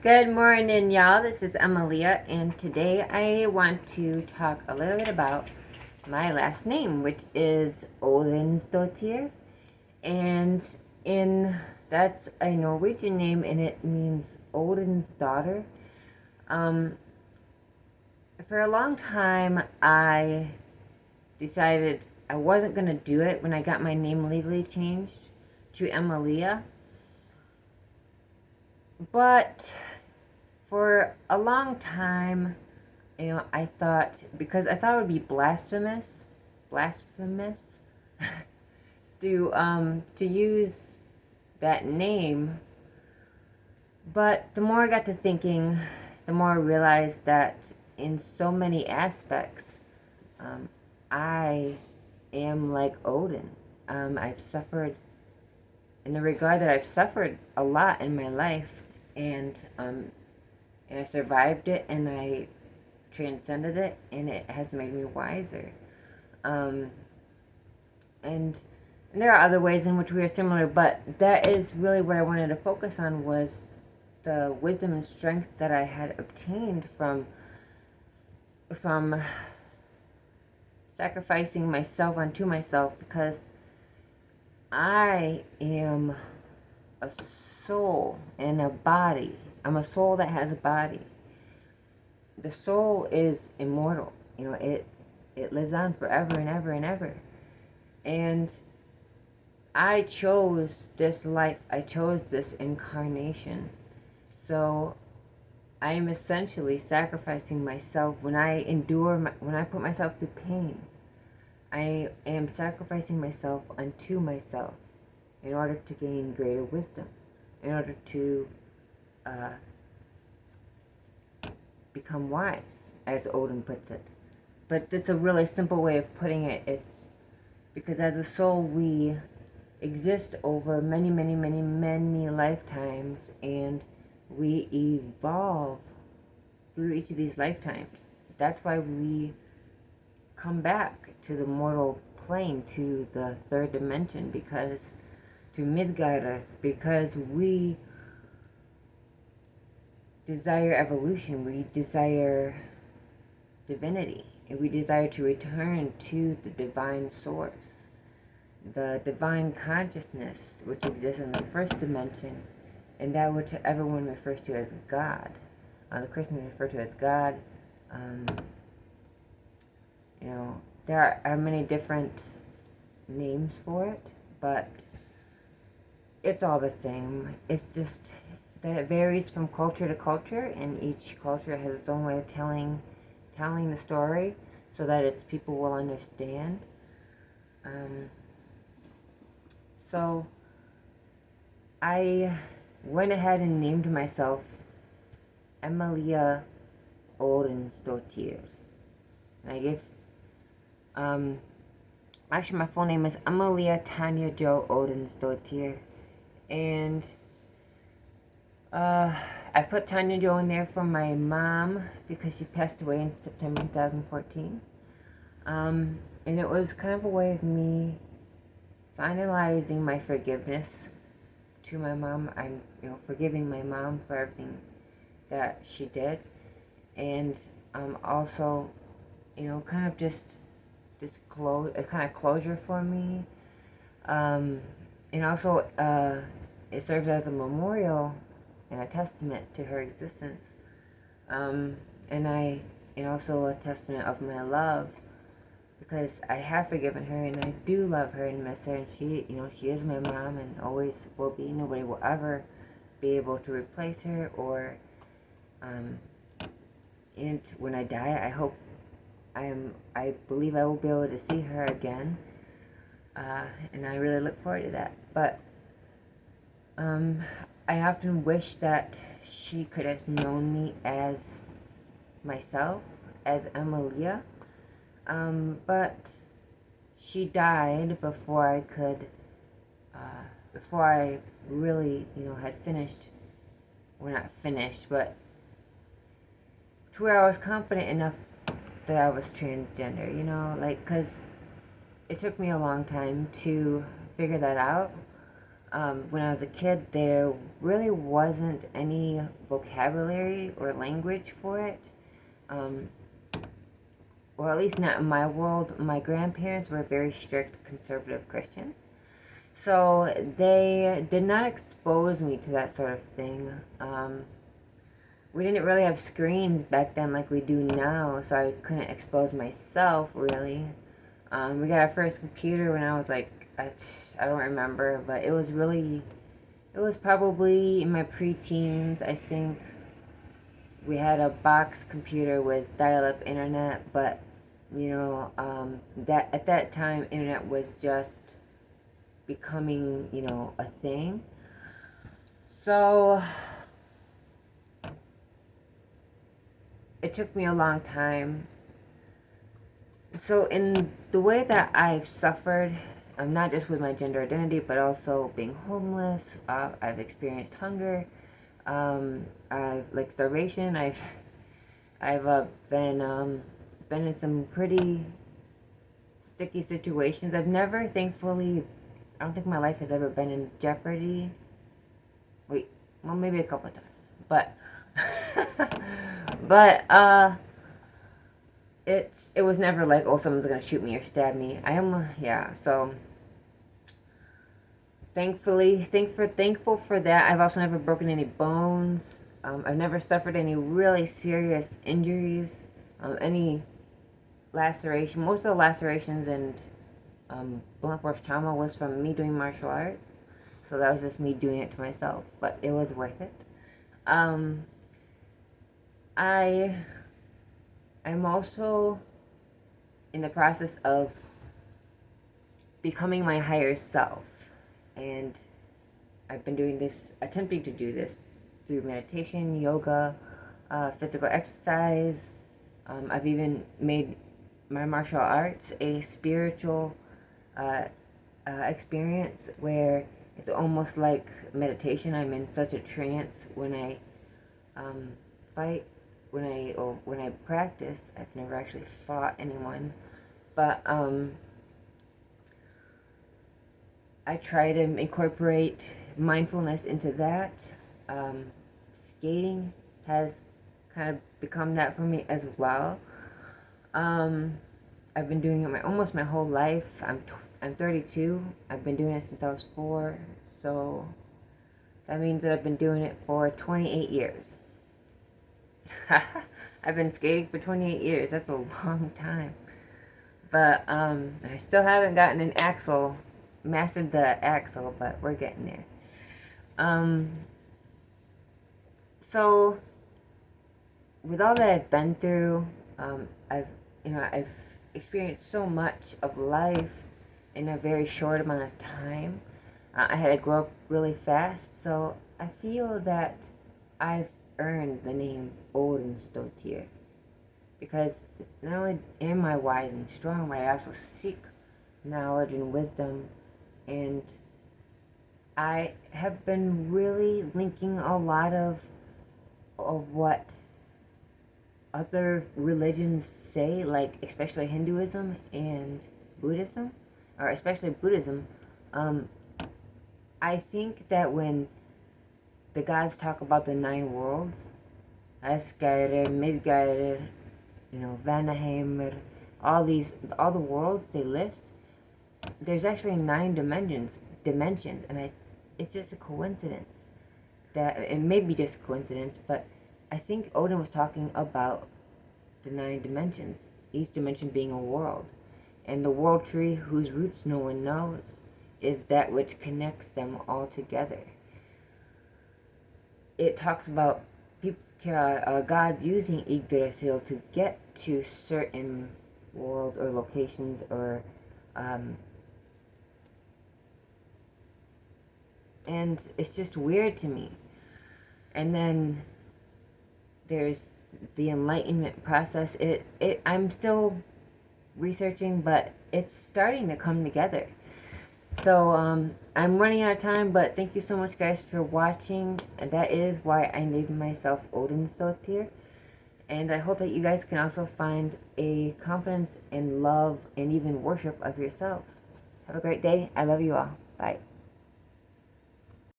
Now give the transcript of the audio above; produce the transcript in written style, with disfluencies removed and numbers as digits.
Good morning, y'all. This is Emiliah, and today I want to talk a little bit about my last name, which is Óðinsdóttir, and in that's a Norwegian name, and it means Odin's daughter. Um, for a long time, I decided I wasn't gonna do it when I got my name legally changed to Emiliah, but for a long time, I thought, because I thought it would be blasphemous to use that name. But the more I got to thinking, the more I realized that in so many aspects, I am like Odin. I've suffered, in the regard that I've suffered a lot in my life, and I survived it, and I transcended it, and it has made me wiser. Um, and, and there are other ways in which we are similar, but that is really what I wanted to focus on, was the wisdom and strength that I had obtained from sacrificing myself unto myself, because I am a soul and a body. I'm a soul that has a body. The soul is immortal. It lives on forever and ever and ever. And I chose this life. I chose this incarnation. So I am essentially sacrificing myself when when I put myself through pain. I am sacrificing myself unto myself in order to gain greater wisdom, in order to become wise, as Odin puts it. But it's a really simple way of putting it. It's because as a soul, we exist over many, many, many, many lifetimes, and we evolve through each of these lifetimes. That's why we come back to the mortal plane, to the third dimension, to Midgard, because we desire evolution, we desire divinity, and we desire to return to the divine source, the divine consciousness which exists in the first dimension, and that which everyone refers to as God. The Christians refer to as God. There are many different names for it, but it's all the same. It's just that it varies from culture to culture, and each culture has its own way of telling the story so that its people will understand. So I went ahead and named myself Emiliah Óðinsdóttir. And I gave, actually my full name is Emiliah Tanya Jo Óðinsdóttir. And I put Tanya Jo in there for my mom because she passed away in September 2014. And it was kind of a way of me finalizing my forgiveness to my mom. I'm, forgiving my mom for everything that she did. And also, kind of just a kind of closure for me. And also, it serves as a memorial and a testament to her existence. And also a testament of my love, because I have forgiven her, and I do love her and miss her, and she is my mom and always will be. Nobody will ever be able to replace her, or, and when I die, I believe I will be able to see her again, and I really look forward to that. But, I often wish that she could have known me as myself, as Emiliah, but she died before I really, had finished, well, not finished, but to where I was confident enough that I was transgender, because it took me a long time to figure that out. when I was a kid, there really wasn't any vocabulary or language for it. Or at least not in my world. My grandparents were very strict conservative Christians. So they did not expose me to that sort of thing. We didn't really have screens back then like we do now, so I couldn't expose myself, really. We got our first computer when I was like, I don't remember, but it was probably in my preteens, I think. We had a box computer with dial-up internet, but, that at that time, internet was just becoming, a thing. So it took me a long time. So in the way that I've suffered, not just with my gender identity, but also being homeless, I've experienced hunger, I've like starvation. I've been in some pretty sticky situations. I've never, thankfully, I don't think my life has ever been in jeopardy. Wait, well, maybe a couple of times, but but it was never like, oh, someone's gonna shoot me or stab me. So thankful for that. I've also never broken any bones. I've never suffered any really serious injuries, any laceration. Most of the lacerations and blunt force trauma was from me doing martial arts. So that was just me doing it to myself, but it was worth it. I'm also in the process of becoming my higher self. And I've been attempting to do this through meditation, yoga, physical exercise. I've even made my martial arts a spiritual experience where it's almost like meditation. I'm in such a trance when I fight, when I practice. I've never actually fought anyone, but I try to incorporate mindfulness into that. Skating has kind of become that for me as well. I've been doing it almost my whole life. I'm 32. I've been doing it since I was 4, so that means that I've been doing it for 28 years. I've been skating for 28 years. That's a long time. But I still haven't gotten mastered the axle, but we're getting there. So with all that I've been through, I've experienced so much of life in a very short amount of time. I had to grow up really fast, so I feel that I've earned the name Óðinsdóttir, because not only am I wise and strong, but I also seek knowledge and wisdom, and I have been really linking a lot of what other religions say, like especially Hinduism and Buddhism, or especially Buddhism. I think that when the gods talk about the 9 worlds, Asgeirir, Midgeirir, Vanaheimr, all the worlds they list, there's actually 9 dimensions, and it's just a coincidence that it may be just a coincidence, but I think Óðinn was talking about the 9 dimensions, each dimension being a world, and the world tree, whose roots no one knows, is that which connects them all together. It talks about gods using Yggdrasil to get to certain worlds or locations, or and it's just weird to me. And then there's the enlightenment process. I'm still researching, but it's starting to come together. So I'm running out of time, but thank you so much, guys, for watching. And that is why I named myself Óðinsdóttir. And I hope that you guys can also find a confidence and love and even worship of yourselves. Have a great day. I love you all. Bye.